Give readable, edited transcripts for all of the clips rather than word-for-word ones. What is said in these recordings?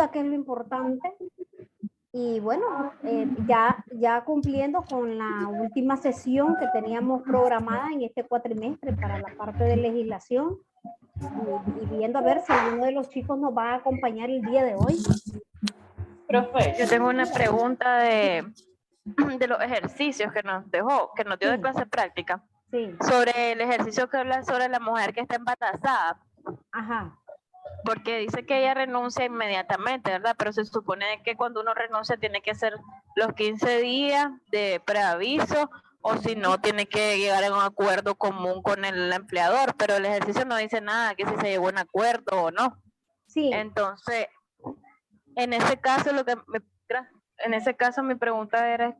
que es lo importante. Y bueno, ya cumpliendo con la última sesión que teníamos programada en este cuatrimestre para la parte de legislación y viendo a ver si alguno de los chicos nos va a acompañar el día de hoy. Profe, yo tengo una pregunta de los ejercicios que nos dejó, que nos dio de clase práctica. Sí. Sobre el ejercicio que habla sobre la mujer que está embarazada. Ajá. Porque dice que ella renuncia inmediatamente, ¿verdad? Pero se supone que cuando uno renuncia tiene que ser los 15 días de preaviso, o si no, tiene que llegar a un acuerdo común con el empleador, pero el ejercicio no dice nada, que si se llegó a un acuerdo o no. Sí. Entonces, en ese caso, mi pregunta era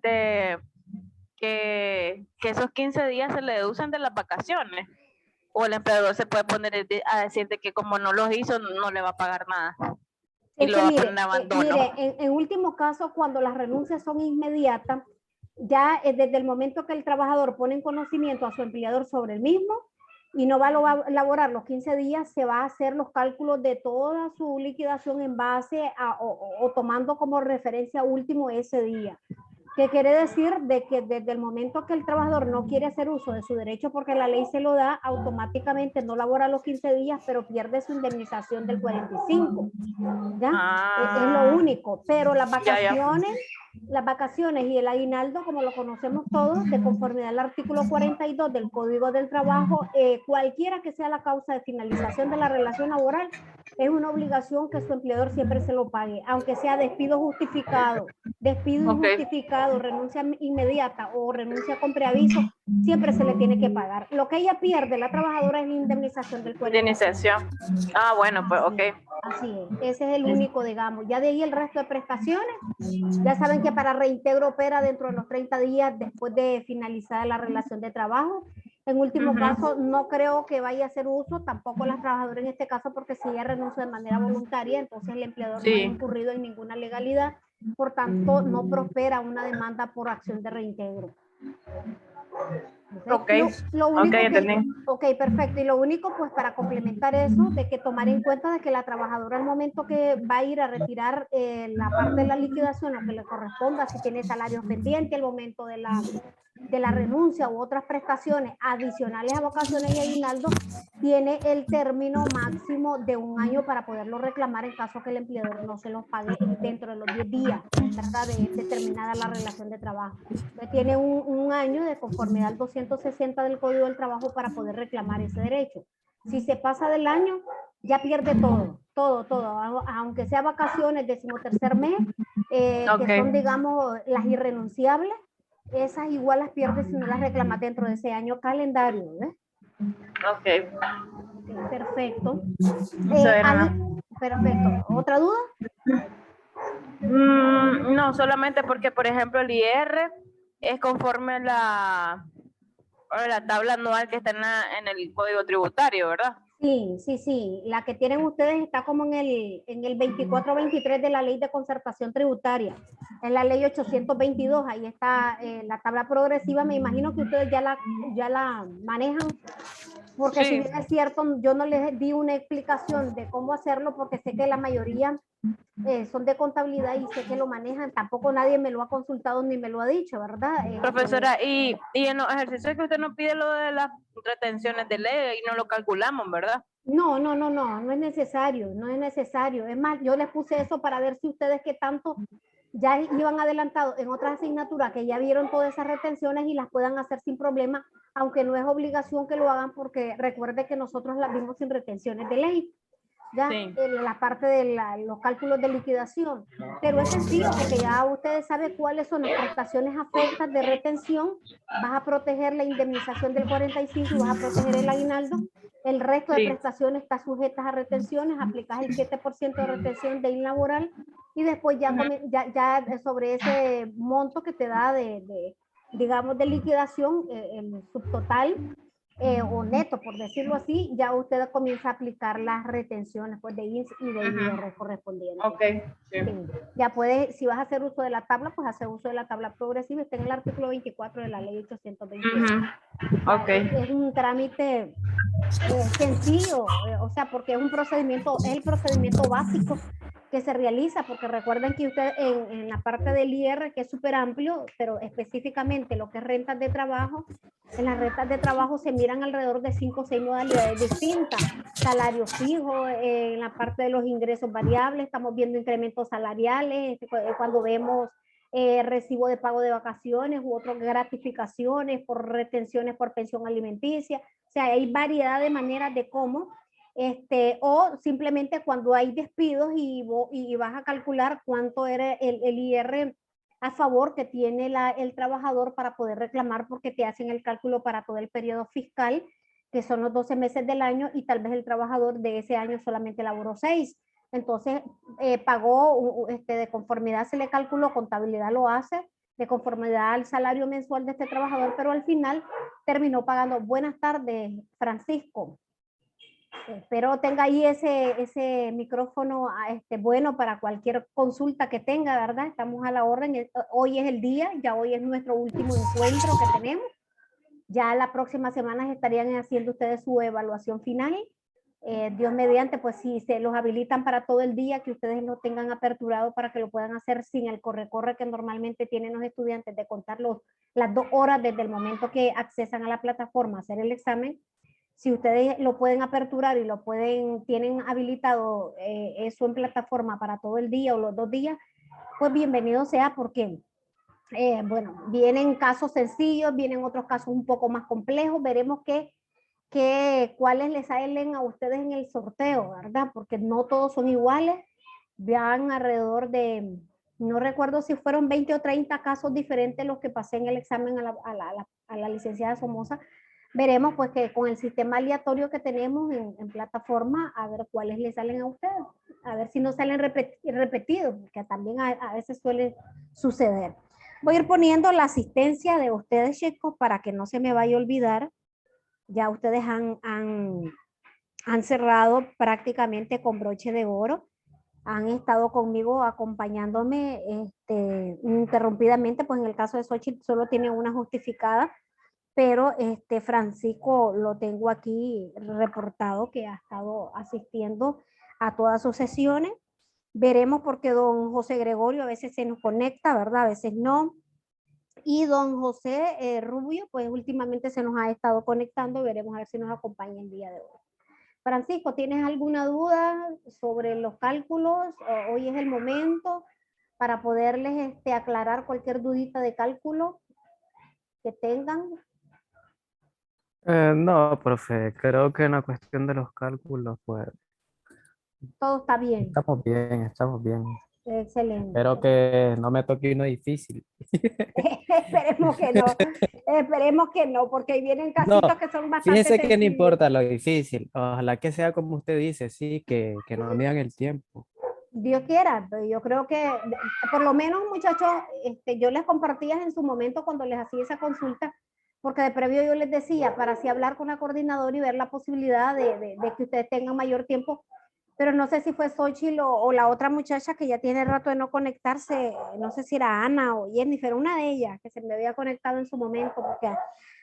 que esos 15 días se le deducen de las vacaciones. O el empleador se puede poner a decir de que como no los hizo, no le va a pagar nada. Y lo va a poner en abandono. Mire, en último caso, cuando las renuncias son inmediatas, ya desde el momento que el trabajador pone en conocimiento a su empleador sobre el mismo y no va a laborar los 15 días, se va a hacer los cálculos de toda su liquidación en base a, o tomando como referencia último ese día. ¿Qué quiere decir? De que desde el momento que el trabajador no quiere hacer uso de su derecho porque la ley se lo da, automáticamente no labora los 15 días, pero pierde su indemnización del 45. ¿Ya? Es lo único. Pero las vacaciones y el aguinaldo, como lo conocemos todos, de conformidad al artículo 42 del Código del Trabajo, cualquiera que sea la causa de finalización de la relación laboral, es una obligación que su empleador siempre se lo pague, aunque sea despido justificado, injustificado, renuncia inmediata o renuncia con preaviso, siempre se le tiene que pagar. Lo que ella pierde, la trabajadora, es la indemnización del 45. Indemnización. Ah, bueno, pues ok. Así es, ese es el único, digamos. Ya de ahí el resto de prestaciones, ya saben que para reintegro opera dentro de los 30 días después de finalizar la relación de trabajo. En último caso, no creo que vaya a hacer uso, tampoco las trabajadoras en este caso, porque si ella renuncia de manera voluntaria, entonces el empleador no ha incurrido en ninguna legalidad, por tanto, no prospera una demanda por acción de reintegro. Lo único perfecto. Y lo único, pues, para complementar eso, de que tomar en cuenta de que la trabajadora al momento que va a ir a retirar la parte de la liquidación, lo que le corresponda, si tiene salarios pendientes, al momento de la renuncia u otras prestaciones adicionales a vacaciones y aguinaldo, tiene el término máximo de 1 año para poderlo reclamar en caso que el empleador no se los pague dentro de los 10 días, ¿verdad? De terminada la relación de trabajo. Entonces, tiene un año de conformidad al 260 del Código del Trabajo para poder reclamar ese derecho. Si se pasa del año, ya pierde todo, aunque sea vacaciones, 13º mes, que son, digamos, las irrenunciables, esas igual las pierdes si no las reclamas dentro de ese año calendario, ¿ves? Ok. Perfecto. Perfecto. ¿Otra duda? No, solamente porque, por ejemplo, el IR es conforme a la tabla anual que está en el Código Tributario, ¿verdad? Sí. La que tienen ustedes está como en el 24-23 de la Ley de Concertación Tributaria. En la Ley 822, ahí está la tabla progresiva. Me imagino que ustedes ya la manejan, porque si bien es cierto, yo no les di una explicación de cómo hacerlo, porque sé que la mayoría son de contabilidad y sé que lo manejan. Tampoco nadie me lo ha consultado ni me lo ha dicho, ¿verdad? Profesora, y en los ejercicios que usted nos pide lo de las retenciones de ley, y no lo calculamos, ¿verdad? No es necesario. Es más, yo les puse eso para ver si ustedes que tanto ya iban adelantado en otras asignaturas, que ya vieron todas esas retenciones y las puedan hacer sin problema, aunque no es obligación que lo hagan, porque recuerde que nosotros las vimos sin retenciones de ley. Ya, la parte de los cálculos de liquidación, pero es sencillo porque ya ustedes saben cuáles son las prestaciones afectas de retención. Vas a proteger la indemnización del 45 y vas a proteger el aguinaldo. El resto de prestaciones está sujetas a retenciones, aplicas el 7% de retención de laboral y después ya sobre ese monto que te da digamos, de liquidación, el subtotal, o neto, por decirlo así, ya usted comienza a aplicar las retenciones, pues, de INS y de IR correspondientes. Sí. Ya puedes, si vas a hacer uso de la tabla, pues hacer uso de la tabla progresiva, está en el artículo 24 de la ley 821. Es un trámite sencillo, o sea, porque es el procedimiento básico que se realiza, porque recuerden que usted en la parte del IR, que es súper amplio, pero específicamente lo que es rentas de trabajo, en las rentas de trabajo se miran alrededor de 5 o 6 modalidades distintas. Salario fijo, en la parte de los ingresos variables, estamos viendo incrementos salariales, cuando vemos recibo de pago de vacaciones u otras gratificaciones por retenciones por pensión alimenticia. O sea, hay variedad de maneras de cómo o simplemente cuando hay despidos y vas a calcular cuánto era el IR a favor que tiene el trabajador para poder reclamar, porque te hacen el cálculo para todo el periodo fiscal, que son los 12 meses del año, y tal vez el trabajador de ese año solamente laboró 6. Entonces, pagó, de conformidad se le calculó, contabilidad lo hace, de conformidad al salario mensual de este trabajador, pero al final terminó pagando. Buenas tardes, Francisco. Espero tenga ahí ese micrófono bueno para cualquier consulta que tenga, ¿verdad? Estamos a la orden. Hoy es el día, ya hoy es nuestro último encuentro que tenemos. Ya la próxima semana estarían haciendo ustedes su evaluación final. Dios mediante, pues si se los habilitan para todo el día, que ustedes lo tengan aperturado para que lo puedan hacer sin el corre-corre que normalmente tienen los estudiantes de contar las 2 horas desde el momento que accesan a la plataforma a hacer el examen. Si ustedes lo pueden aperturar y tienen habilitado eso en plataforma para todo el día o los 2 días, pues bienvenido sea, porque bueno, vienen casos sencillos, vienen otros casos un poco más complejos. Veremos cuáles les salen a ustedes en el sorteo, ¿verdad? Porque no todos son iguales. Vean alrededor de, no recuerdo si fueron 20 o 30 casos diferentes los que pasé en el examen a la licenciada Somoza. Veremos pues que con el sistema aleatorio que tenemos en plataforma, a ver cuáles le salen a ustedes, a ver si no salen repetidos, porque también a veces suele suceder. Voy a ir poniendo la asistencia de ustedes, chicos, para que no se me vaya a olvidar. Ya ustedes han cerrado prácticamente con broche de oro. Han estado conmigo acompañándome interrumpidamente, pues en el caso de Xochitl solo tiene una justificada, pero Francisco lo tengo aquí reportado que ha estado asistiendo a todas sus sesiones. Veremos porque don José Gregorio a veces se nos conecta, ¿verdad? A veces no. Y don José Rubio, pues últimamente se nos ha estado conectando. Veremos a ver si nos acompaña el día de hoy. Francisco, ¿tienes alguna duda sobre los cálculos? Hoy es el momento para poderles aclarar cualquier dudita de cálculo que tengan. No, profe, creo que en la cuestión de los cálculos, pues Todo está bien. estamos bien, estamos bien. Excelente. Espero que no me toque uno difícil. Esperemos que no, porque ahí vienen No, casitos que son bastante fíjese que no sencillos. importa lo difícil. Ojalá que sea como usted dice, sí, que no midan el tiempo. Dios quiera, pero yo creo que por lo menos muchachos, yo les compartía en su momento cuando les hacía esa consulta, porque de previo yo les decía, para así hablar con la coordinadora y ver la posibilidad de que ustedes tengan mayor tiempo, pero no sé si fue Xochitl o la otra muchacha que ya tiene rato de no conectarse, no sé si era Ana o Jennifer, una de ellas que se me había conectado en su momento, porque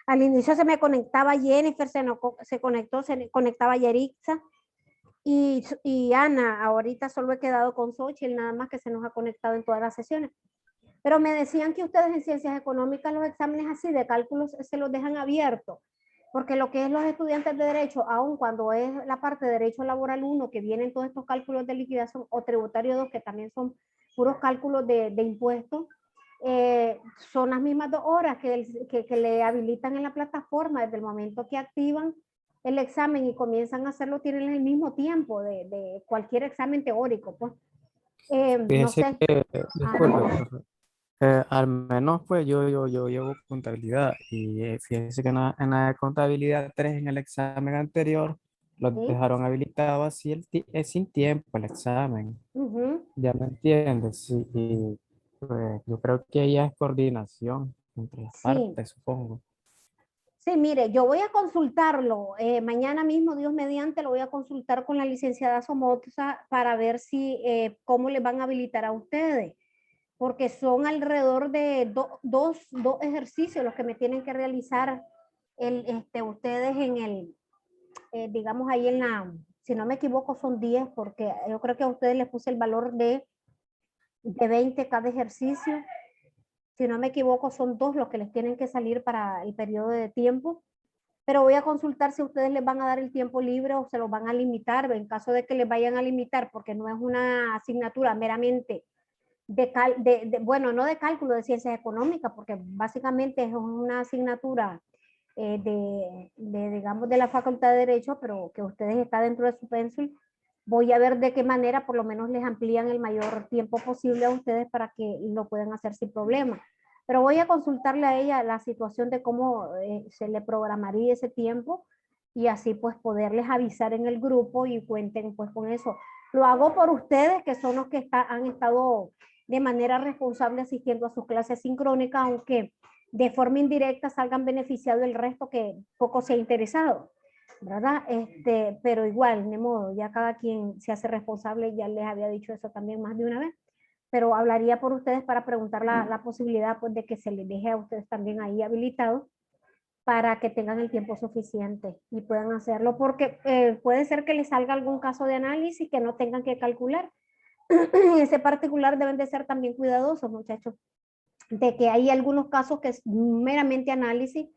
al inicio se me conectaba Jennifer, se conectaba Yerixa, y Ana, ahorita solo he quedado con Xochitl, nada más que se nos ha conectado en todas las sesiones. Pero me decían que ustedes en ciencias económicas los exámenes así de cálculos se los dejan abiertos, porque lo que es los estudiantes de derecho, aun cuando es la parte de derecho laboral 1, que vienen todos estos cálculos de liquidación, o tributario 2, que también son puros cálculos de impuestos, son las mismas 2 horas que le habilitan en la plataforma desde el momento que activan el examen y comienzan a hacerlo, tienen el mismo tiempo de cualquier examen teórico. Pues. No Fíjese sé. que, disculpe, profe, al menos pues yo llevo contabilidad y fíjese que en la de contabilidad 3 en el examen anterior lo ¿Sí? dejaron habilitado así es sin tiempo el examen. Uh-huh. Ya me entiendes, sí, y pues yo creo que ya es coordinación entre las Sí. partes, supongo. Sí, mire, yo voy a consultarlo. Mañana mismo, Dios mediante, lo voy a consultar con la licenciada Somoza para ver si cómo le van a habilitar a ustedes, porque son alrededor de dos ejercicios los que me tienen que realizar ustedes en digamos ahí Si no me equivoco son 10, porque yo creo que a ustedes les puse el valor de 20 cada ejercicio. Si no me equivoco son 2 los que les tienen que salir para el periodo de tiempo. Pero voy a consultar si ustedes les van a dar el tiempo libre o se los van a limitar. En caso de que les vayan a limitar, porque no es una asignatura meramente bueno, no de cálculo, de ciencias económicas, porque básicamente es una asignatura digamos, de la Facultad de Derecho, pero que ustedes están dentro de su pénsul. Voy a ver de qué manera por lo menos les amplían el mayor tiempo posible a ustedes para que lo puedan hacer sin problema. Pero voy a consultarle a ella la situación de cómo se le programaría ese tiempo y así pues poderles avisar en el grupo y cuenten pues con eso. Lo hago por ustedes, que son los que han estado de manera responsable asistiendo a sus clases sincrónicas, aunque de forma indirecta salgan beneficiados el resto que poco se ha interesado, ¿verdad? Pero igual, de modo, ya cada quien se hace responsable, ya les había dicho eso también más de una vez, pero hablaría por ustedes para preguntar la posibilidad pues, de que se les deje a ustedes también ahí habilitados para que tengan el tiempo suficiente y puedan hacerlo, porque puede ser que les salga algún caso de análisis que no tengan que calcular. En ese particular deben de ser también cuidadosos, muchachos, de que hay algunos casos que es meramente análisis,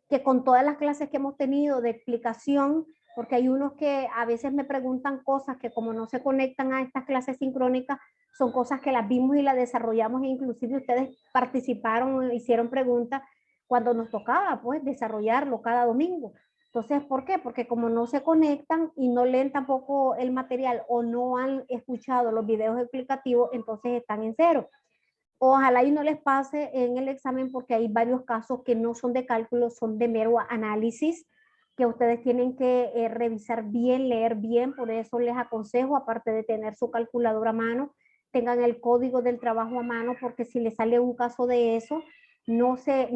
que con todas las clases que hemos tenido de explicación, porque hay unos que a veces me preguntan cosas que como no se conectan a estas clases sincrónicas, son cosas que las vimos y las desarrollamos e inclusive ustedes participaron, hicieron preguntas cuando nos tocaba pues desarrollarlo cada domingo. Entonces, ¿por qué? Porque como no se conectan y no leen tampoco el material o no han escuchado los videos explicativos, entonces están en cero. Ojalá y no les pase en el examen porque hay varios casos que no son de cálculo, son de mero análisis, que ustedes tienen que revisar bien, leer bien, por eso les aconsejo, aparte de tener su calculadora a mano, tengan el código del trabajo a mano, porque si les sale un caso de eso, no se,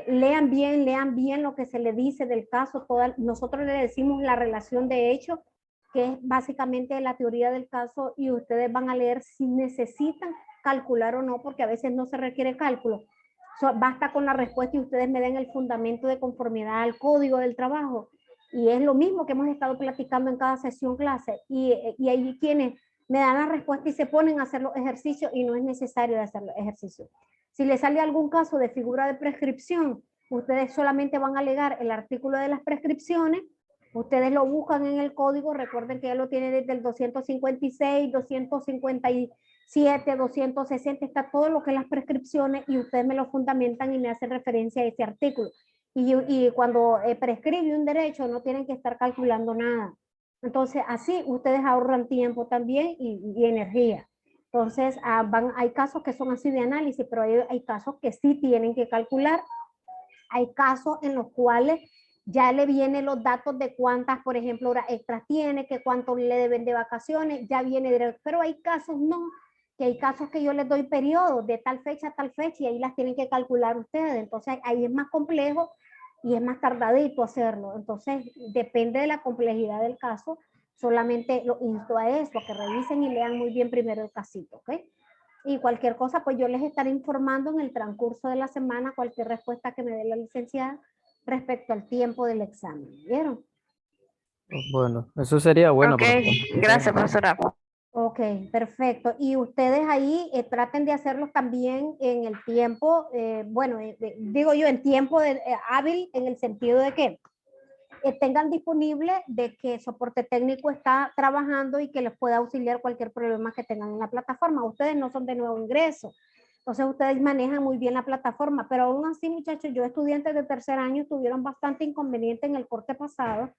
lean bien lo que se le dice del caso, nosotros le decimos la relación de hechos, que es básicamente la teoría del caso, y ustedes van a leer si necesitan calcular o no, porque a veces no se requiere cálculo. Basta con la respuesta y ustedes me den el fundamento de conformidad al código del trabajo. Y es lo mismo que hemos estado platicando en cada sesión clase. Y hay quienes me dan la respuesta y se ponen a hacer los ejercicios y no es necesario hacer los ejercicios. Si les sale algún caso de figura de prescripción, ustedes solamente van a alegar el artículo de las prescripciones. Ustedes lo buscan en el código, recuerden que ya lo tiene desde el 256, 257, 260, está todo lo que es las prescripciones y ustedes me lo fundamentan y me hacen referencia a ese artículo. Y cuando prescribe un derecho no tienen que estar calculando nada. Entonces así ustedes ahorran tiempo también y energía. Entonces hay casos que son así de análisis, pero hay casos que sí tienen que calcular. Hay casos en los cuales ya le vienen los datos de cuántas, por ejemplo, horas extras tiene, que cuánto le deben de vacaciones, ya viene directo. Pero hay casos no, que hay casos que yo les doy periodos de tal fecha a tal fecha y ahí las tienen que calcular ustedes. Entonces ahí es más complejo y es más tardadito hacerlo. Entonces depende de la complejidad del caso. Solamente lo insto a eso, a que revisen y lean muy bien primero el casito, ¿ok? Y cualquier cosa, pues yo les estaré informando en el transcurso de la semana cualquier respuesta que me dé la licenciada respecto al tiempo del examen. ¿Vieron? Bueno, eso sería bueno. Ok, gracias, profesora. Ok, perfecto. Y ustedes ahí traten de hacerlos también en el tiempo, bueno, digo yo, en tiempo hábil, en el sentido de que tengan disponible de que soporte técnico está trabajando y que les pueda auxiliar cualquier problema que tengan en la plataforma. Ustedes no son de nuevo ingreso, entonces ustedes manejan muy bien la plataforma, pero aún así, muchachos, yo estudiantes de tercer año tuvieron bastante inconveniente en el corte pasado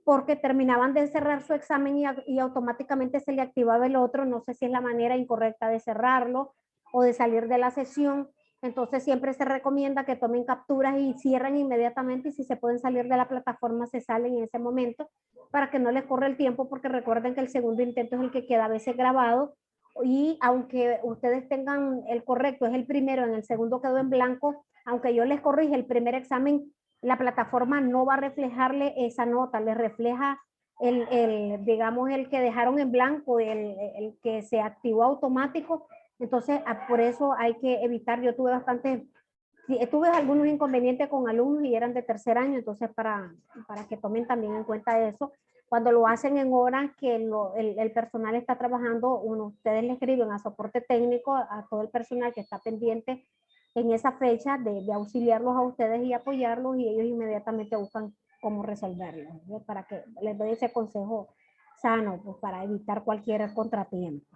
porque terminaban de cerrar su examen y automáticamente se le activaba el otro. No sé si es la manera incorrecta de cerrarlo o de salir de la sesión. Entonces siempre se recomienda que tomen capturas y cierren inmediatamente, y si se pueden salir de la plataforma se salen en ese momento para que no les corra el tiempo, porque recuerden que el segundo intento es el que queda a veces grabado, y aunque ustedes tengan el correcto, es el primero, en el segundo quedó en blanco, aunque yo les corrija el primer examen, la plataforma no va a reflejarle esa nota, le refleja digamos, el que dejaron en blanco, el que se activó automático. Entonces, por eso hay que evitar. Yo tuve algunos inconvenientes con alumnos y eran de tercer año, entonces para que tomen también en cuenta eso Cuando lo hacen en horas que el personal está trabajando, ustedes le escriben a soporte técnico, a todo el personal que está pendiente en esa fecha de auxiliarlos a ustedes y apoyarlos, y ellos inmediatamente buscan cómo resolverlo, ¿no? Para que les doy ese consejo sano, pues, para evitar cualquier contratiempo.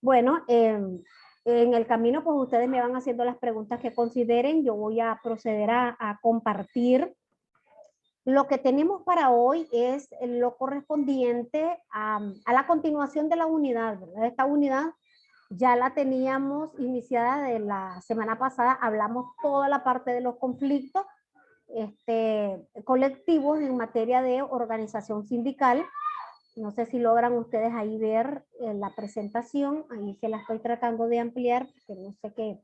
Bueno, en el camino, pues ustedes me van haciendo las preguntas que consideren. Yo voy a proceder a compartir. Lo que tenemos para hoy es lo correspondiente a la continuación de la unidad, ¿verdad? Esta unidad ya la teníamos iniciada de la semana pasada. Hablamos toda la parte de los conflictos colectivos en materia de organización sindical. No sé si logran ustedes ahí ver la presentación. Ahí se la estoy tratando de ampliar, porque no sé qué.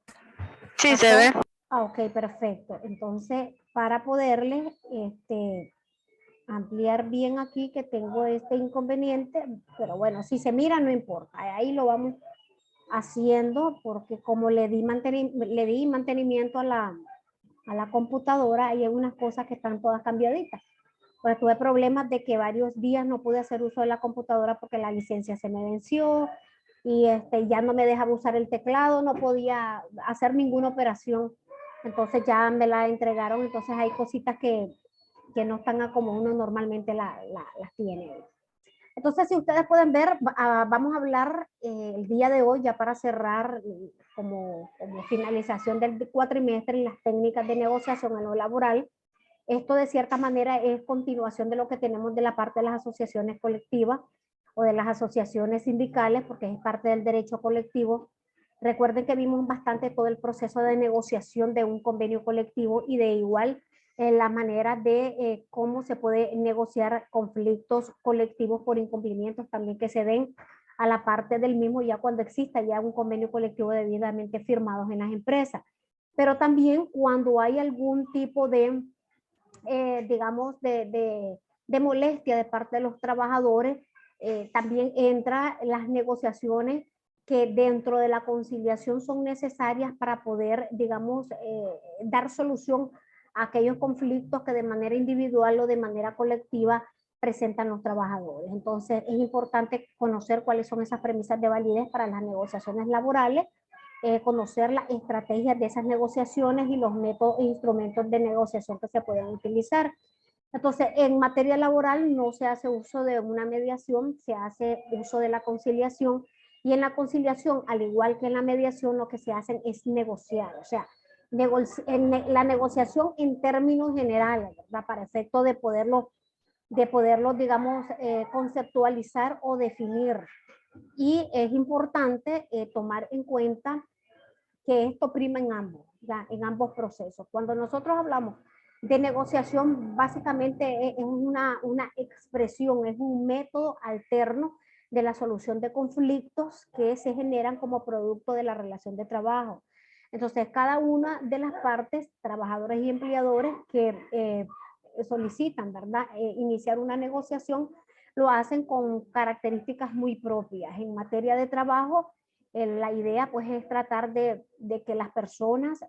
Sí, se ve. Ah, ok, perfecto. Entonces, para poderles ampliar bien aquí, que tengo este inconveniente, pero bueno, si se mira no importa. Ahí lo vamos haciendo, porque como le di mantenimiento a la computadora, hay unas cosas que están todas cambiaditas. Pues tuve problemas de que varios días no pude hacer uso de la computadora porque la licencia se me venció y ya no me dejaba usar el teclado, no podía hacer ninguna operación. Entonces ya me la entregaron, entonces hay cositas que no están como uno normalmente las tiene. Entonces, si ustedes pueden ver, vamos a hablar el día de hoy, ya para cerrar como finalización del cuatrimestre, las técnicas de negociación en lo laboral. Esto de cierta manera es continuación de lo que tenemos de la parte de las asociaciones colectivas o de las asociaciones sindicales, porque es parte del derecho colectivo. Recuerden que vimos bastante todo el proceso de negociación de un convenio colectivo y de igual la manera de cómo se puede negociar conflictos colectivos por incumplimientos también que se den a la parte del mismo ya cuando exista ya un convenio colectivo debidamente firmado en las empresas. Pero también cuando hay algún tipo de digamos, de molestia de parte de los trabajadores, también entra las negociaciones que dentro de la conciliación son necesarias para poder, digamos, dar solución a aquellos conflictos que de manera individual o de manera colectiva presentan los trabajadores. Entonces, es importante conocer cuáles son esas premisas de validez para las negociaciones laborales, conocer las estrategias de esas negociaciones y los métodos e instrumentos de negociación que se pueden utilizar. Entonces, en materia laboral no se hace uso de una mediación, se hace uso de la conciliación, y en la conciliación, al igual que en la mediación, lo que se hace es negociar, o sea, la negociación en términos generales, ¿verdad? Para efecto de poderlo, digamos, conceptualizar o definir. Y es importante tomar en cuenta que esto prima en ambos, ¿ya? En ambos procesos. Cuando nosotros hablamos de negociación, básicamente es una expresión, es un método alterno de la solución de conflictos que se generan como producto de la relación de trabajo. Entonces, cada una de las partes, trabajadores y empleadores que solicitan, ¿verdad? Iniciar una negociación, lo hacen con características muy propias. En materia de trabajo, la idea pues es tratar de que las personas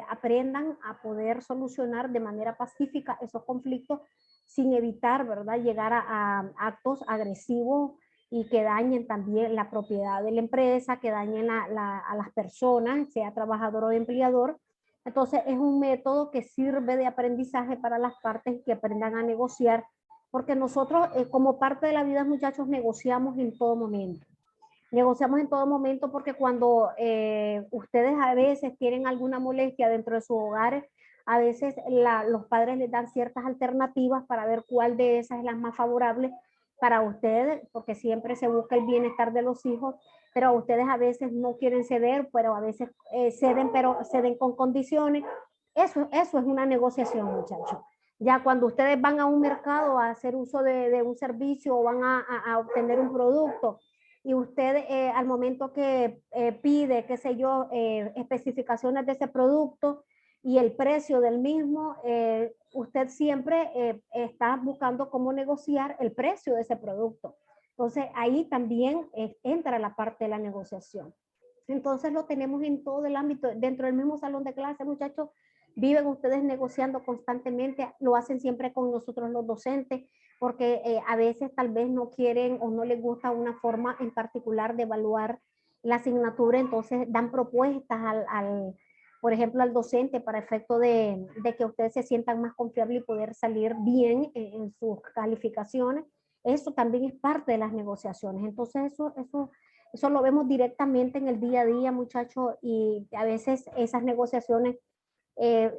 aprendan a poder solucionar de manera pacífica esos conflictos sin evitar, ¿verdad?, llegar a actos agresivos y que dañen también la propiedad de la empresa, que dañen a las personas, sea trabajador o empleador. Entonces es un método que sirve de aprendizaje para las partes que aprendan a negociar, porque nosotros como parte de la vida, muchachos, negociamos en todo momento. Negociamos en todo momento porque cuando ustedes a veces tienen alguna molestia dentro de sus hogares, a veces los padres les dan ciertas alternativas para ver cuál de esas es la más favorable para ustedes, porque siempre se busca el bienestar de los hijos, pero ustedes a veces no quieren ceder, pero a veces ceden, pero ceden con condiciones. Eso es una negociación, muchachos. Ya cuando ustedes van a un mercado a hacer uso de un servicio o van a obtener un producto, y usted al momento que pide, qué sé yo, especificaciones de ese producto y el precio del mismo, usted siempre está buscando cómo negociar el precio de ese producto. Entonces ahí también entra la parte de la negociación. Entonces lo tenemos en todo el ámbito, dentro del mismo salón de clase, muchachos, viven ustedes negociando constantemente, lo hacen siempre con nosotros los docentes. porque a veces tal vez no quieren o no les gusta una forma en particular de evaluar la asignatura, entonces dan propuestas por ejemplo, al docente para efecto de que ustedes se sientan más confiables y poder salir bien en sus calificaciones. Eso también es parte de las negociaciones. Entonces, eso lo vemos directamente en el día a día, muchachos, y a veces esas negociaciones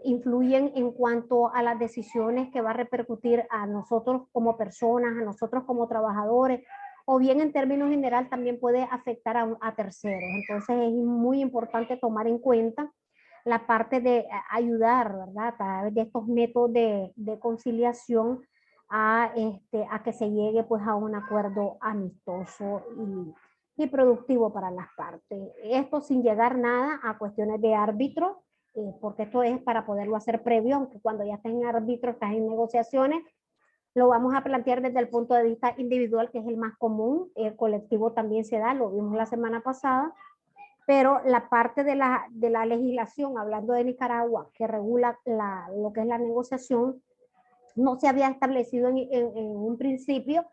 influyen en cuanto a las decisiones que va a repercutir a nosotros como personas, a nosotros como trabajadores, o bien en términos general también puede afectar a terceros. Entonces es muy importante tomar en cuenta la parte de ayudar, ¿verdad? A través de estos métodos de conciliación a que se llegue pues a un acuerdo amistoso y productivo para las partes. Esto sin llegar nada a cuestiones de árbitro, porque esto es para poderlo hacer previo, aunque cuando ya estás en árbitro, estás en negociaciones, lo vamos a plantear desde el punto de vista individual, que es el más común. El colectivo también se da, lo vimos la semana pasada, pero la parte de la legislación, hablando de Nicaragua, que regula lo que es la negociación, no se había establecido en un principio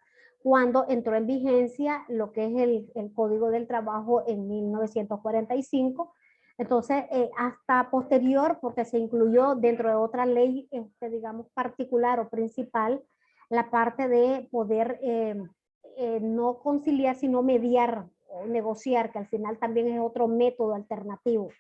cuando entró en vigencia lo que es el Código del Trabajo en 1945. Entonces, hasta posterior, porque se incluyó dentro de otra ley, digamos, particular o principal, la parte de poder no conciliar, sino mediar o negociar, que al final también es otro método alternativo.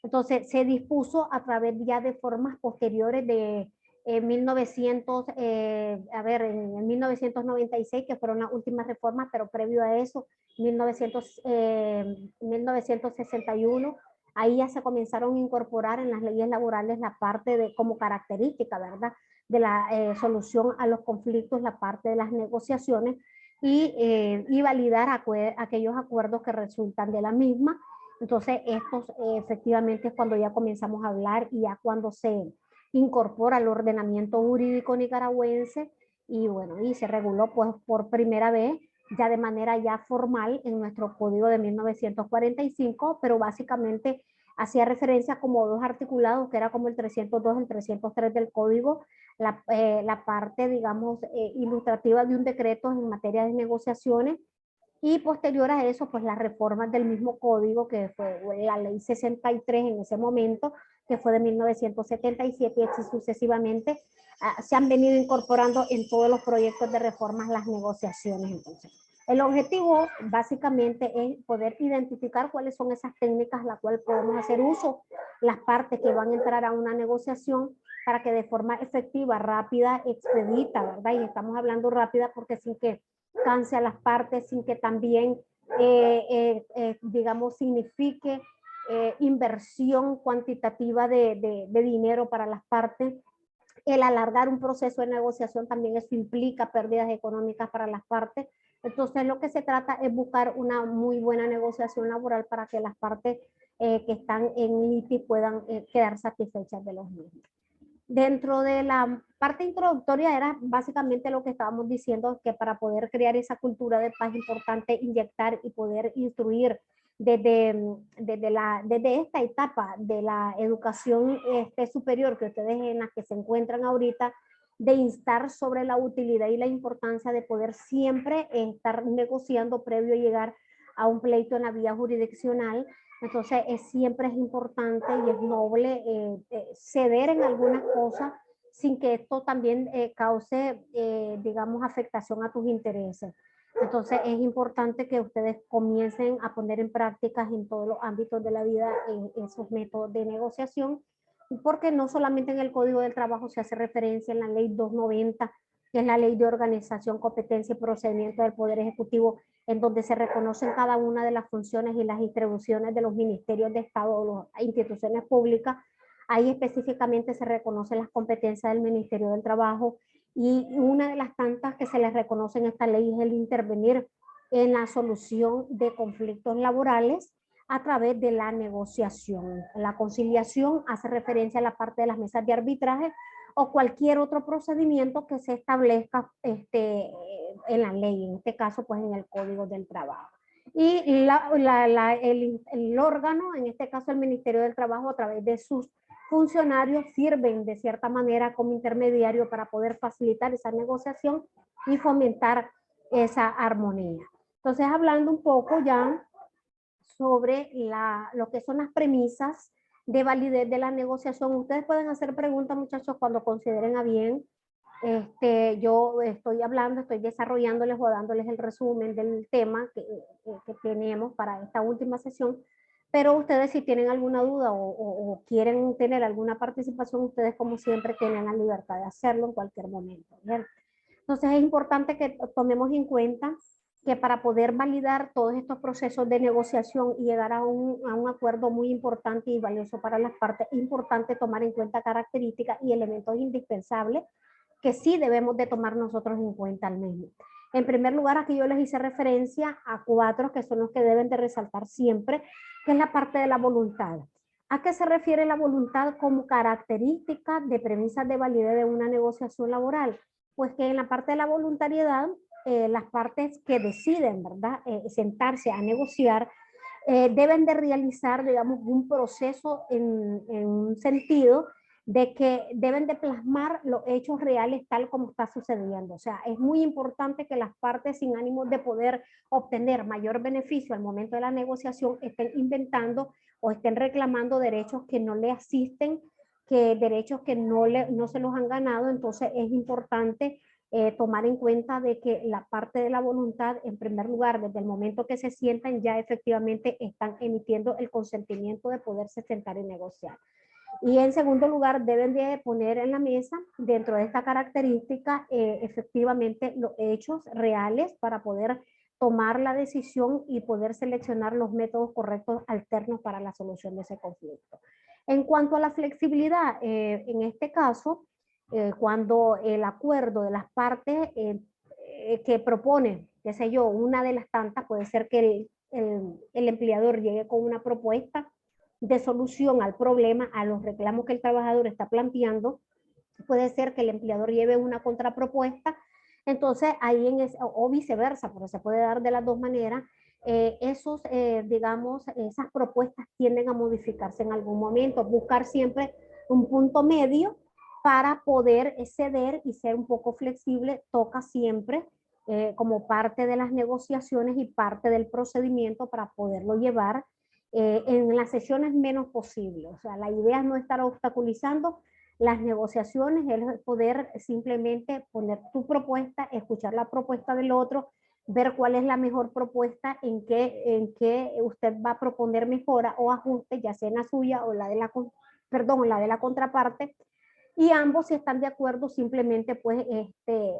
Entonces, se dispuso a través ya de formas posteriores de 1900, en 1996, que fueron las últimas reformas, pero previo a eso, 1961, ahí ya se comenzaron a incorporar en las leyes laborales la parte de, como característica, ¿verdad?, de la solución a los conflictos, la parte de las negociaciones y validar aquellos acuerdos que resultan de la misma. Entonces, estos efectivamente es cuando ya comenzamos a hablar y ya cuando se incorpora al ordenamiento jurídico nicaragüense y bueno, y se reguló pues por primera vez ya de manera ya formal en nuestro código de 1945, pero básicamente hacía referencia como dos articulados, que era como el 302, el 303 del código, la parte, digamos, ilustrativa de un decreto en materia de negociaciones, y posterior a eso, pues las reformas del mismo código, que fue la ley 63 en ese momento, que fue de 1977 y así sucesivamente, se han venido incorporando en todos los proyectos de reformas las negociaciones. Entonces, el objetivo básicamente es poder identificar cuáles son esas técnicas las cuales podemos hacer uso, las partes que van a entrar a una negociación, para que de forma efectiva, rápida, expedita, ¿verdad? Y estamos hablando rápida porque sin que canse a las partes, sin que también, digamos, signifique inversión cuantitativa de dinero para las partes. El alargar un proceso de negociación también eso implica pérdidas económicas para las partes. Entonces, lo que se trata es buscar una muy buena negociación laboral para que las partes que están en litis puedan quedar satisfechas de los mismos. Dentro de la parte introductoria era básicamente lo que estábamos diciendo, que para poder crear esa cultura de paz es importante inyectar y poder instruir desde esta etapa de la educación superior que ustedes en la que se encuentran ahorita, de instar sobre la utilidad y la importancia de poder siempre estar negociando previo a llegar a un pleito en la vía jurisdiccional. Entonces, siempre es importante y es noble ceder en algunas cosas sin que esto también cause, digamos, afectación a tus intereses. Entonces, es importante que ustedes comiencen a poner en prácticas en todos los ámbitos de la vida esos métodos de negociación, porque no solamente en el Código del Trabajo se hace referencia en la Ley 290, que es la Ley de Organización, Competencia y Procedimiento del Poder Ejecutivo, en donde se reconocen cada una de las funciones y las distribuciones de los ministerios de Estado o las instituciones públicas. Ahí específicamente se reconocen las competencias del Ministerio del Trabajo, y una de las tantas que se les reconoce en esta ley es el intervenir en la solución de conflictos laborales a través de la negociación. La conciliación hace referencia a la parte de las mesas de arbitraje o cualquier otro procedimiento que se establezca en la ley, en este caso pues en el Código del Trabajo. Y el órgano, en este caso el Ministerio del Trabajo, a través de sus funcionarios sirven de cierta manera como intermediario para poder facilitar esa negociación y fomentar esa armonía. Entonces, hablando un poco ya sobre lo que son las premisas de validez de la negociación, ustedes pueden hacer preguntas, muchachos, cuando consideren a bien. Yo estoy hablando, estoy desarrollándoles o dándoles el resumen del tema que tenemos para esta última sesión, pero ustedes si tienen alguna duda o quieren tener alguna participación, ustedes como siempre tienen la libertad de hacerlo en cualquier momento, ¿bien? Entonces es importante que tomemos en cuenta que para poder validar todos estos procesos de negociación y llegar a un acuerdo muy importante y valioso para las partes, es importante tomar en cuenta características y elementos indispensables que sí debemos de tomar nosotros en cuenta al menos. En primer lugar, aquí yo les hice referencia a 4 que son los que deben de resaltar siempre, que es la parte de la voluntad. ¿A qué se refiere la voluntad como característica de premisas de validez de una negociación laboral? Pues que en la parte de la voluntariedad, las partes que deciden, ¿verdad?, sentarse a negociar, deben de realizar, digamos, un proceso en un sentido de que deben de plasmar los hechos reales tal como está sucediendo. O sea, es muy importante que las partes sin ánimo de poder obtener mayor beneficio al momento de la negociación estén inventando o estén reclamando derechos que no le asisten, que derechos que no se los han ganado. Entonces es importante tomar en cuenta de que la parte de la voluntad, en primer lugar, desde el momento que se sientan, ya efectivamente están emitiendo el consentimiento de poderse sentar y negociar. Y en segundo lugar, deben de poner en la mesa, dentro de esta característica, efectivamente los hechos reales para poder tomar la decisión y poder seleccionar los métodos correctos alternos para la solución de ese conflicto. En cuanto a la flexibilidad, en este caso, cuando el acuerdo de las partes que propone, qué sé yo, una de las tantas, puede ser que el empleador llegue con una propuesta de solución al problema, a los reclamos que el trabajador está planteando, puede ser que el empleador lleve una contrapropuesta, entonces ahí o viceversa, pero se puede dar de las dos maneras, digamos, esas propuestas tienden a modificarse en algún momento, buscar siempre un punto medio para poder ceder y ser un poco flexible, toca siempre como parte de las negociaciones y parte del procedimiento para poderlo llevar en las sesiones menos posible. O sea, la idea es no estar obstaculizando las negociaciones, es poder simplemente poner tu propuesta, escuchar la propuesta del otro, ver cuál es la mejor propuesta, en qué usted va a proponer mejora o ajuste, ya sea en la suya o la de la contraparte, y ambos, si están de acuerdo, simplemente pues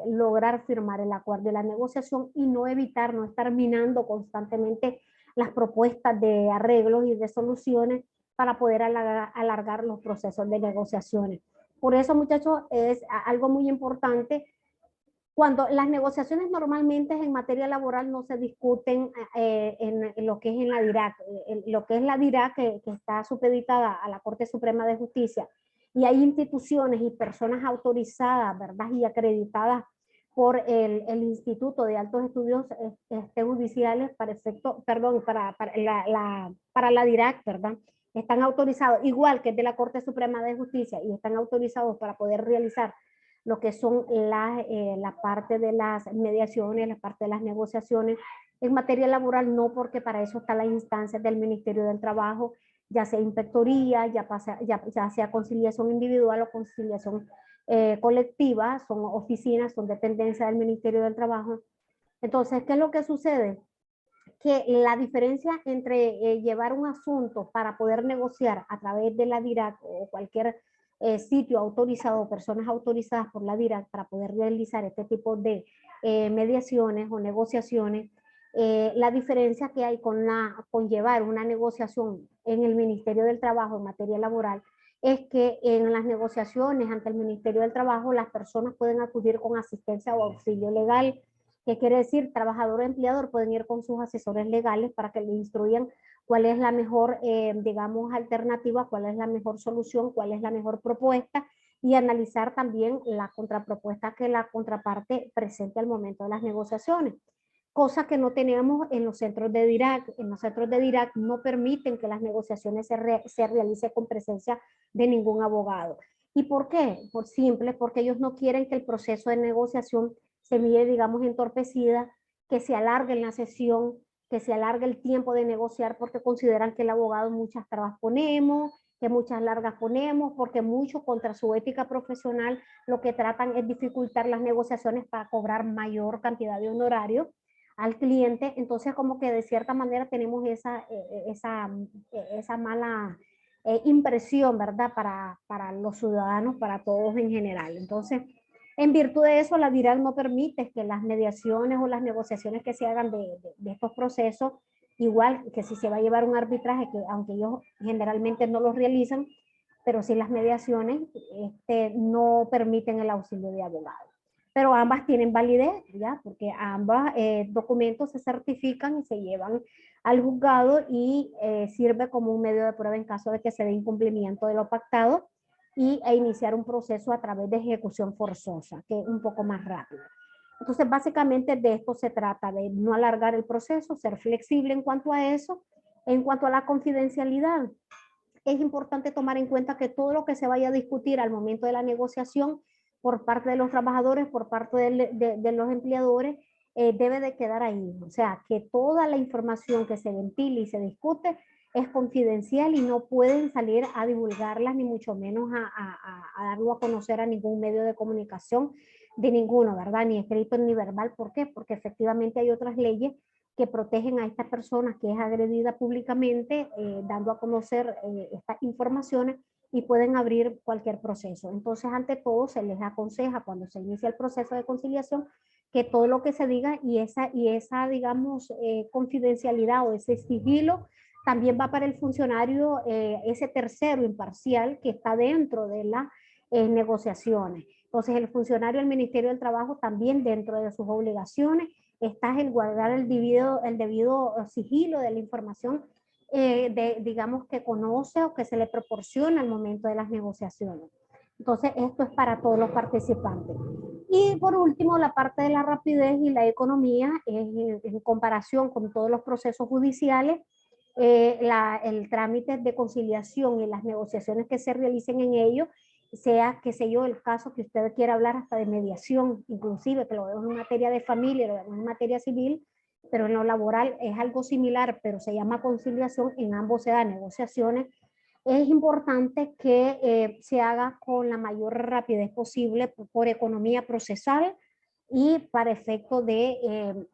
lograr firmar el acuerdo y la negociación y no evitar, no estar minando constantemente las propuestas de arreglos y de soluciones para poder alargar los procesos de negociaciones. Por eso, muchachos, es algo muy importante. Cuando las negociaciones normalmente en materia laboral no se discuten en lo que es en la DIRAC, lo que es la DIRAC que está supeditada a la Corte Suprema de Justicia, y hay instituciones y personas autorizadas, ¿verdad?, y acreditadas por el Instituto de Altos Estudios Judiciales para efecto, perdón, para la DIRAC, ¿verdad? Están autorizados, igual que es de la Corte Suprema de Justicia, y están autorizados para poder realizar lo que son la parte de las mediaciones, la parte de las negociaciones en materia laboral, no, porque para eso está la instancia del Ministerio del Trabajo, ya sea inspectoría, ya sea conciliación individual o conciliación colectiva, son oficinas, son dependencias del Ministerio del Trabajo. Entonces, ¿qué es lo que sucede? Que la diferencia entre llevar un asunto para poder negociar a través de la DIRAC o cualquier sitio autorizado, personas autorizadas por la DIRAC para poder realizar este tipo de mediaciones o negociaciones, la diferencia que hay con llevar una negociación en el Ministerio del Trabajo en materia laboral es que en las negociaciones ante el Ministerio del Trabajo las personas pueden acudir con asistencia o auxilio legal. ¿Qué quiere decir? Trabajador o empleador pueden ir con sus asesores legales para que le instruyan cuál es la mejor, digamos, alternativa, cuál es la mejor solución, cuál es la mejor propuesta, y analizar también la contrapropuesta que la contraparte presente al momento de las negociaciones. cosa que no tenemos en los centros de DIRAC. En los centros de DIRAC no permiten que las negociaciones se realicen con presencia de ningún abogado. ¿Y por qué? Por simple, porque ellos no quieren que el proceso de negociación se mire, digamos, entorpecida, que se alargue en la sesión, que se alargue el tiempo de negociar, porque consideran que el abogado muchas trabas ponemos, que muchas largas ponemos, porque mucho contra su ética profesional lo que tratan es dificultar las negociaciones para cobrar mayor cantidad de honorario al cliente. Entonces como que de cierta manera tenemos esa mala impresión, ¿verdad? Para los ciudadanos, para todos en general. Entonces, en virtud de eso, la DIRAC no permite que las mediaciones o las negociaciones que se hagan de estos procesos, igual que si se va a llevar un arbitraje, que aunque ellos generalmente no los realizan, pero sí las mediaciones no permiten el auxilio de abogado. Pero ambas tienen validez, ¿ya? Porque ambos documentos se certifican y se llevan al juzgado y sirve como un medio de prueba en caso de que se dé incumplimiento de lo pactado e iniciar un proceso a través de ejecución forzosa, que es un poco más rápido. Entonces, básicamente de esto se trata, de no alargar el proceso, ser flexible en cuanto a eso. En cuanto a la confidencialidad, es importante tomar en cuenta que todo lo que se vaya a discutir al momento de la negociación por parte de los trabajadores, por parte de los empleadores, debe de quedar ahí. O sea, que toda la información que se ventile y se discute es confidencial y no pueden salir a divulgarlas, ni mucho menos a darlo a conocer a ningún medio de comunicación, de ninguno, ¿verdad? Ni escrito ni verbal. ¿Por qué? Porque efectivamente hay otras leyes que protegen a esta persona que es agredida públicamente, dando a conocer estas informaciones y pueden abrir cualquier proceso. Entonces, ante todo, se les aconseja cuando se inicia el proceso de conciliación que todo lo que se diga y esa digamos, confidencialidad o ese sigilo también va para el funcionario, ese tercero imparcial que está dentro de las negociaciones. Entonces, el funcionario del Ministerio del Trabajo también dentro de sus obligaciones está el guardar el debido sigilo de la información, digamos, que conoce o que se le proporciona al momento de las negociaciones. Entonces, esto es para todos los participantes. Y por último, la parte de la rapidez y la economía, en comparación con todos los procesos judiciales, el trámite de conciliación y las negociaciones que se realicen en ellos, sea, qué sé yo, el caso que usted quiera hablar hasta de mediación, inclusive que lo vemos en materia de familia, lo vemos en materia civil, pero en lo laboral es algo similar, pero se llama conciliación, en ambos se dan negociaciones. Es importante que se haga con la mayor rapidez posible por economía procesal y para efecto de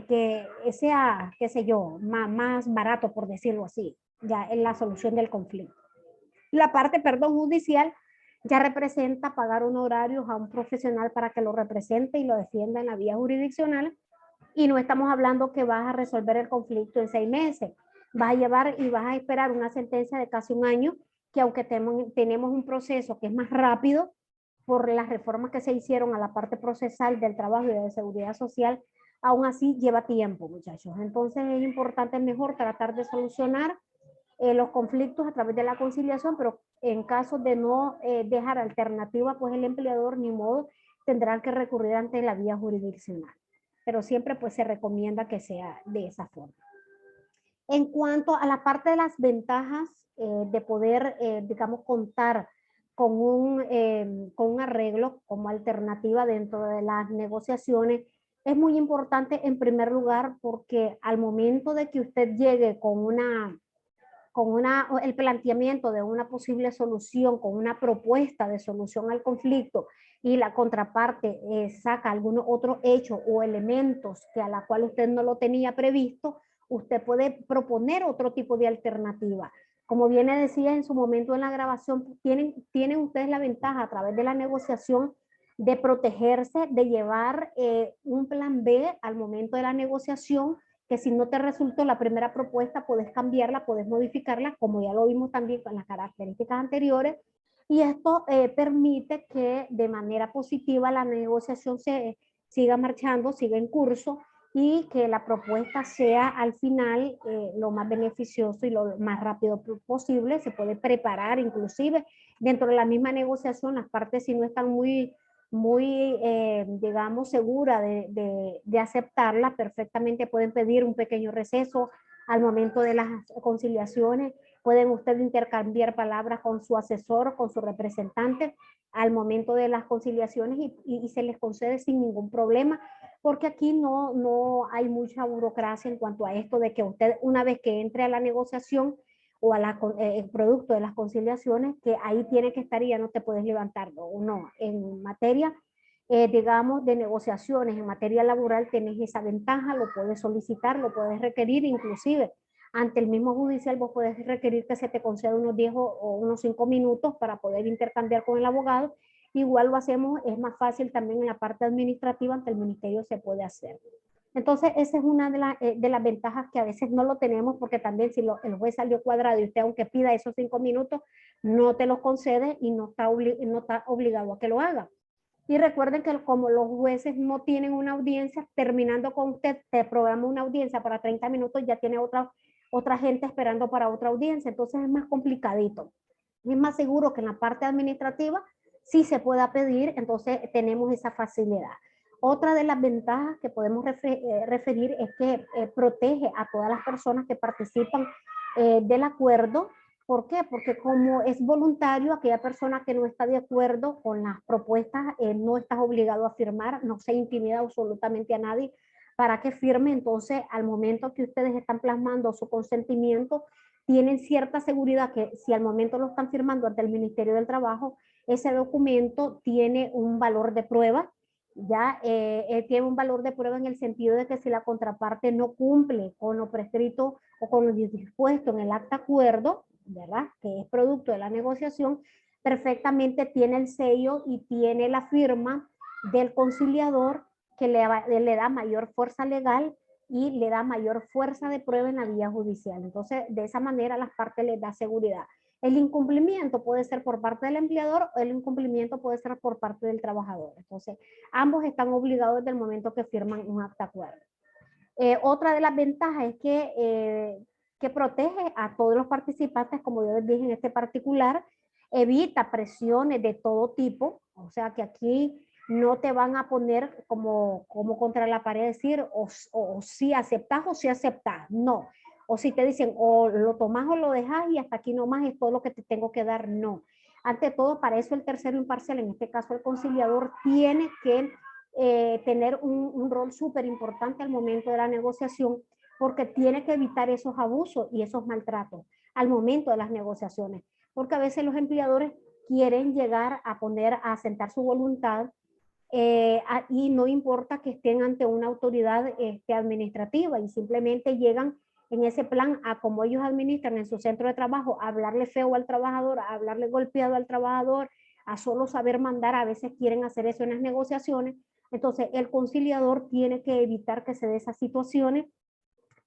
que sea, qué sé yo, más barato, por decirlo así, ya en la solución del conflicto. La parte, perdón, judicial ya representa pagar honorarios a un profesional para que lo represente y lo defienda en la vía jurisdiccional, y no estamos hablando que vas a resolver el conflicto en 6 meses, vas a llevar y vas a esperar una sentencia de casi un año, que aunque tenemos un proceso que es más rápido por las reformas que se hicieron a la parte procesal del trabajo y de seguridad social, aún así lleva tiempo, muchachos. Entonces es importante mejor tratar de solucionar los conflictos a través de la conciliación, pero en caso de no dejar alternativa, pues el empleador ni modo tendrá que recurrir ante la vía jurisdiccional. Pero siempre pues se recomienda que sea de esa forma. En cuanto a la parte de las ventajas de poder, digamos, contar con un arreglo como alternativa dentro de las negociaciones, es muy importante en primer lugar porque al momento de que usted llegue con el planteamiento de una posible solución, con una propuesta de solución al conflicto, y la contraparte saca algún otro hecho o elementos que a la cual usted no lo tenía previsto, usted puede proponer otro tipo de alternativa. Como bien decía en su momento en la grabación, tienen ustedes la ventaja a través de la negociación de protegerse, de llevar un plan B al momento de la negociación, que si no te resultó la primera propuesta, puedes cambiarla, puedes modificarla, como ya lo vimos también con las características anteriores, y esto permite que de manera positiva la negociación siga marchando, siga en curso, y que la propuesta sea al final lo más beneficioso y lo más rápido posible. Se puede preparar inclusive dentro de la misma negociación, las partes si no están muy muy, digamos, segura de aceptarla, perfectamente pueden pedir un pequeño receso al momento de las conciliaciones. Pueden ustedes intercambiar palabras con su asesor, con su representante al momento de las conciliaciones y se les concede sin ningún problema, porque aquí no hay mucha burocracia en cuanto a esto de que usted una vez que entre a la negociación o a el producto de las conciliaciones, que ahí tiene que estar y ya no te puedes levantar, no, en materia, digamos, de negociaciones, en materia laboral tenés esa ventaja, lo puedes solicitar, lo puedes requerir, inclusive ante el mismo judicial vos puedes requerir que se te conceda unos 10 o unos 5 minutos para poder intercambiar con el abogado. Igual lo hacemos, es más fácil también en la parte administrativa, ante el ministerio se puede hacer. Entonces, esa es una de las ventajas que a veces no lo tenemos, porque también si el juez salió cuadrado y usted aunque pida esos 5 minutos, no te los concede y no está obligado a que lo haga. Y recuerden que como los jueces no tienen una audiencia, terminando con usted, te programa una audiencia para 30 minutos, ya tiene otra gente esperando para otra audiencia, entonces es más complicadito. Es más seguro que en la parte administrativa sí se pueda pedir, entonces tenemos esa facilidad. Otra de las ventajas que podemos referir es que protege a todas las personas que participan del acuerdo. ¿Por qué? Porque como es voluntario, aquella persona que no está de acuerdo con las propuestas, no estás obligado a firmar, no se intimida absolutamente a nadie para que firme. Entonces, al momento que ustedes están plasmando su consentimiento, tienen cierta seguridad que si al momento lo están firmando ante el Ministerio del Trabajo, ese documento tiene un valor de prueba, ya tiene un valor de prueba en el sentido de que si la contraparte no cumple con lo prescrito o con lo dispuesto en el acta acuerdo, ¿verdad? Que es producto de la negociación, perfectamente tiene el sello y tiene la firma del conciliador que le da mayor fuerza legal y le da mayor fuerza de prueba en la vía judicial. Entonces, de esa manera las partes les da seguridad. El incumplimiento puede ser por parte del empleador o el incumplimiento puede ser por parte del trabajador. Entonces, ambos están obligados desde el momento que firman un acta acuerdo. Otra de las ventajas es que protege a todos los participantes, como yo les dije en este particular, evita presiones de todo tipo, o sea que aquí no te van a poner como contra la pared, decir o si aceptas o si aceptas, no. O si te dicen o lo tomas o lo dejas y hasta aquí nomás es todo lo que te tengo que dar, no. Ante todo, para eso el tercero imparcial, en este caso el conciliador, tiene que tener un rol súper importante al momento de la negociación, porque tiene que evitar esos abusos y esos maltratos al momento de las negociaciones, porque a veces los empleadores quieren llegar a asentar su voluntad y no importa que estén ante una autoridad administrativa y simplemente llegan en ese plan a como ellos administran en su centro de trabajo, a hablarle feo al trabajador, a hablarle golpeado al trabajador, a solo saber mandar. A veces quieren hacer eso en las negociaciones. Entonces, el conciliador tiene que evitar que se dé esas situaciones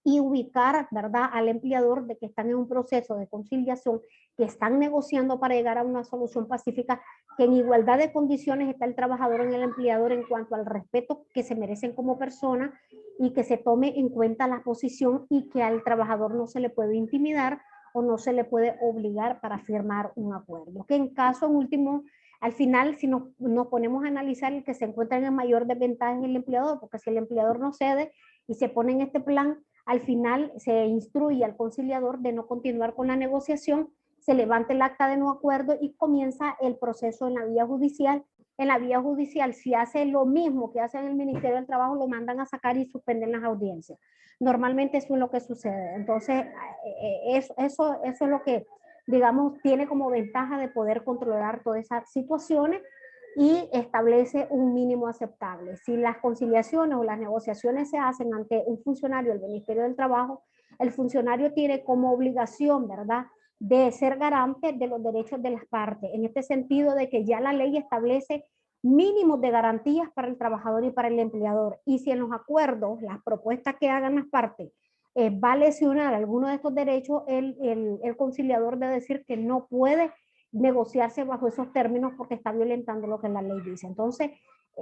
y ubicar, ¿verdad?, al empleador de que están en un proceso de conciliación, que están negociando para llegar a una solución pacífica, que en igualdad de condiciones está el trabajador y el empleador en cuanto al respeto que se merecen como personas y que se tome en cuenta la posición y que al trabajador no se le puede intimidar o no se le puede obligar para firmar un acuerdo. Que en caso en último, al final, si nos ponemos a analizar, el que se encuentra en mayor desventaja es el empleador, porque si el empleador no cede y se pone en este plan, al final se instruye al conciliador de no continuar con la negociación, se levanta el acta de no acuerdo y comienza el proceso en la vía judicial. En la vía judicial, si hace lo mismo que hace en el Ministerio del Trabajo, lo mandan a sacar y suspenden las audiencias. Normalmente eso es lo que sucede. Entonces, eso es lo que, digamos, tiene como ventaja de poder controlar todas esas situaciones y establece un mínimo aceptable. Si las conciliaciones o las negociaciones se hacen ante un funcionario del Ministerio del Trabajo, el funcionario tiene como obligación, ¿verdad?, de ser garante de los derechos de las partes, en este sentido de que ya la ley establece mínimos de garantías para el trabajador y para el empleador. Y si en los acuerdos, las propuestas que hagan las partes, va a lesionar alguno de estos derechos, el conciliador debe decir que no puede negociarse bajo esos términos porque está violentando lo que la ley dice. Entonces,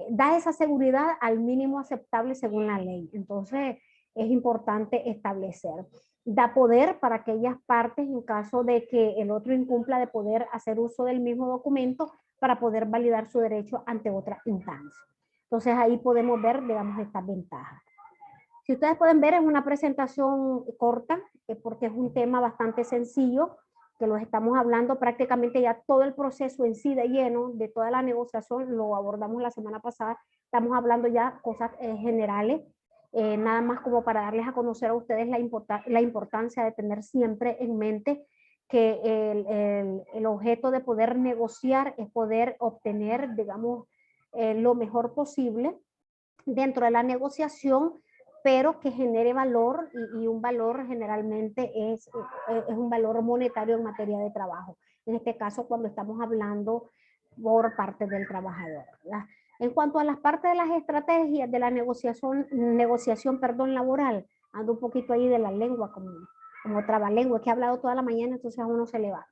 da esa seguridad al mínimo aceptable según la ley. Entonces, es importante establecer. da poder para aquellas partes en caso de que el otro incumpla de poder hacer uso del mismo documento para poder validar su derecho ante otra instancia. Entonces ahí podemos ver, digamos, estas ventajas. Si ustedes pueden ver, es una presentación corta, porque es un tema bastante sencillo, que los estamos hablando prácticamente ya todo el proceso en sí de lleno, de toda la negociación, lo abordamos la semana pasada, estamos hablando ya cosas generales, nada más como para darles a conocer a ustedes la importancia de tener siempre en mente que el objeto de poder negociar es poder obtener, digamos, lo mejor posible dentro de la negociación, pero que genere valor y un valor generalmente es un valor monetario en materia de trabajo. En este caso, cuando estamos hablando por parte del trabajador, ¿verdad? En cuanto a las partes de las estrategias de la negociación laboral, ando un poquito ahí de la lengua como trabalengua, que he hablado toda la mañana, entonces a uno se le va.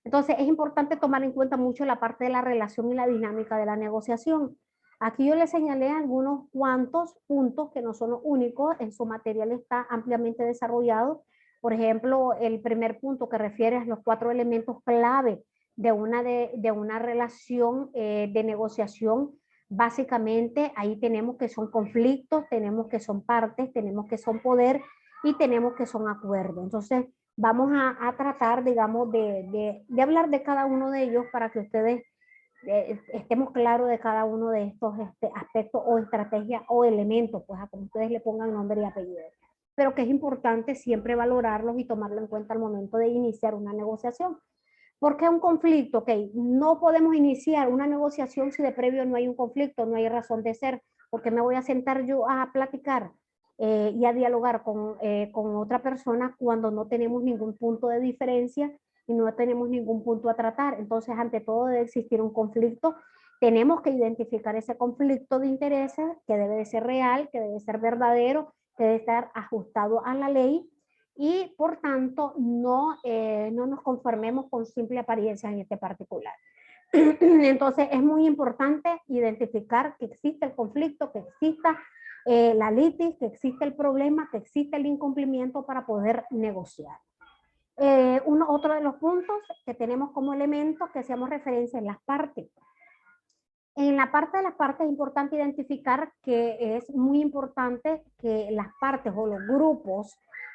Entonces es importante tomar en cuenta mucho la parte de la relación y la dinámica de la negociación. Aquí yo les señalé algunos cuantos puntos que no son los únicos, en su material está ampliamente desarrollado. Por ejemplo, el primer punto que refiere a los 4 elementos clave de una relación de negociación. Básicamente ahí tenemos que son conflictos, tenemos que son partes, tenemos que son poder y tenemos que son acuerdos. Entonces vamos a tratar, digamos, de hablar de cada uno de ellos para que ustedes estemos claros de cada uno de estos aspectos o estrategias o elementos, pues a como ustedes le pongan nombre y apellido. Pero que es importante siempre valorarlos y tomarlo en cuenta al momento de iniciar una negociación. ¿Por qué un conflicto? Ok, no podemos iniciar una negociación si de previo no hay un conflicto, no hay razón de ser, porque me voy a sentar yo a platicar y a dialogar con otra persona cuando no tenemos ningún punto de diferencia y no tenemos ningún punto a tratar. Entonces, ante todo debe existir un conflicto. Tenemos que identificar ese conflicto de intereses que debe de ser real, que debe ser verdadero, que debe estar ajustado a la ley y por tanto no nos conformemos con simple apariencia en este particular. Entonces es muy importante identificar que existe el conflicto, que exista la litis, que existe el problema, que existe el incumplimiento para poder negociar. Otro de los puntos que tenemos como elementos que hacemos referencia en las partes. En la parte de las partes es importante identificar que es muy importante que las partes o los grupos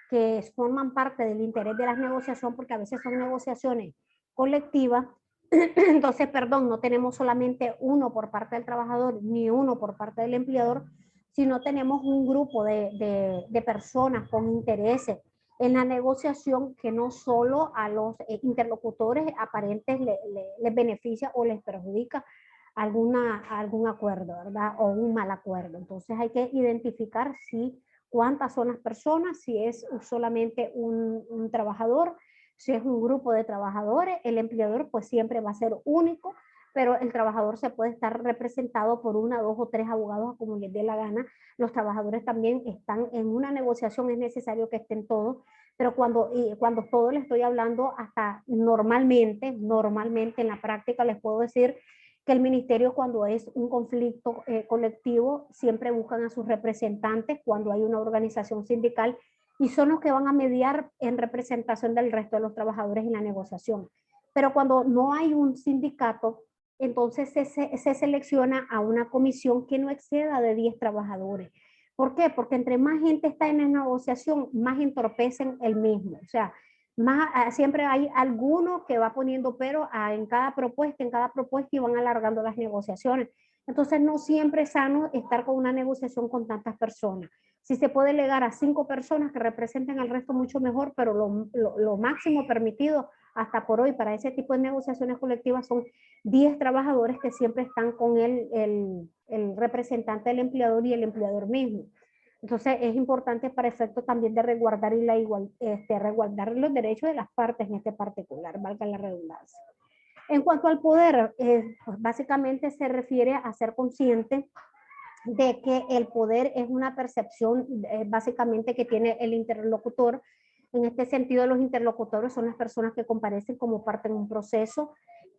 que forman parte del interés de la negociación, porque a veces son negociaciones colectivas, entonces, perdón, no tenemos solamente uno por parte del trabajador ni uno por parte del empleador, sino tenemos un grupo de personas con intereses en la negociación que no solo a los interlocutores aparentes les beneficia o les perjudica algún acuerdo, ¿verdad? O un mal acuerdo. Entonces hay que identificar cuántas son las personas, si es solamente un trabajador, si es un grupo de trabajadores. El empleador pues siempre va a ser único, pero el trabajador se puede estar representado por 1, 2 o 3 abogados como les dé la gana. Los trabajadores también están en una negociación, es necesario que estén todos, pero cuando todo le estoy hablando, hasta normalmente en la práctica les puedo decir que el ministerio, cuando es un conflicto colectivo, siempre buscan a sus representantes cuando hay una organización sindical y son los que van a mediar en representación del resto de los trabajadores en la negociación. Pero cuando no hay un sindicato, entonces se selecciona a una comisión que no exceda de 10 trabajadores. ¿Por qué? Porque entre más gente está en la negociación, más entorpecen el mismo. O sea, siempre hay alguno que va poniendo pero en cada propuesta y van alargando las negociaciones. Entonces no siempre es sano estar con una negociación con tantas personas. Si se puede delegar a 5 personas que representen al resto, mucho mejor, pero lo máximo permitido hasta por hoy para ese tipo de negociaciones colectivas son 10 trabajadores que siempre están con el representante del empleador y el empleador mismo. Entonces es importante para efecto también de resguardar resguardar los derechos de las partes en este particular, valga la redundancia. En cuanto al poder, pues básicamente se refiere a ser consciente de que el poder es una percepción básicamente que tiene el interlocutor. En este sentido, los interlocutores son las personas que comparecen como parte de un proceso.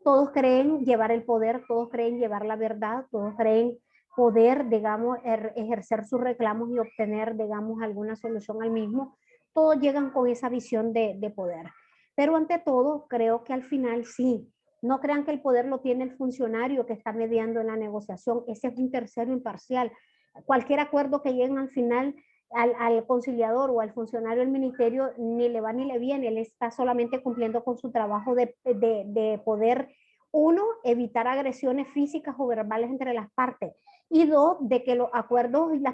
Todos creen llevar el poder, todos creen llevar la verdad, todos creen poder, digamos, ejercer sus reclamos y obtener, digamos, alguna solución al mismo. todos llegan con esa visión de poder. Pero ante todo, creo que al final sí. No crean que el poder lo tiene el funcionario que está mediando en la negociación. Ese es un tercero imparcial. Cualquier acuerdo que lleguen al final al conciliador o al funcionario del ministerio ni le va ni le viene. Él está solamente cumpliendo con su trabajo de poder, uno, evitar agresiones físicas o verbales entre las partes. Y dos, de que los acuerdos y las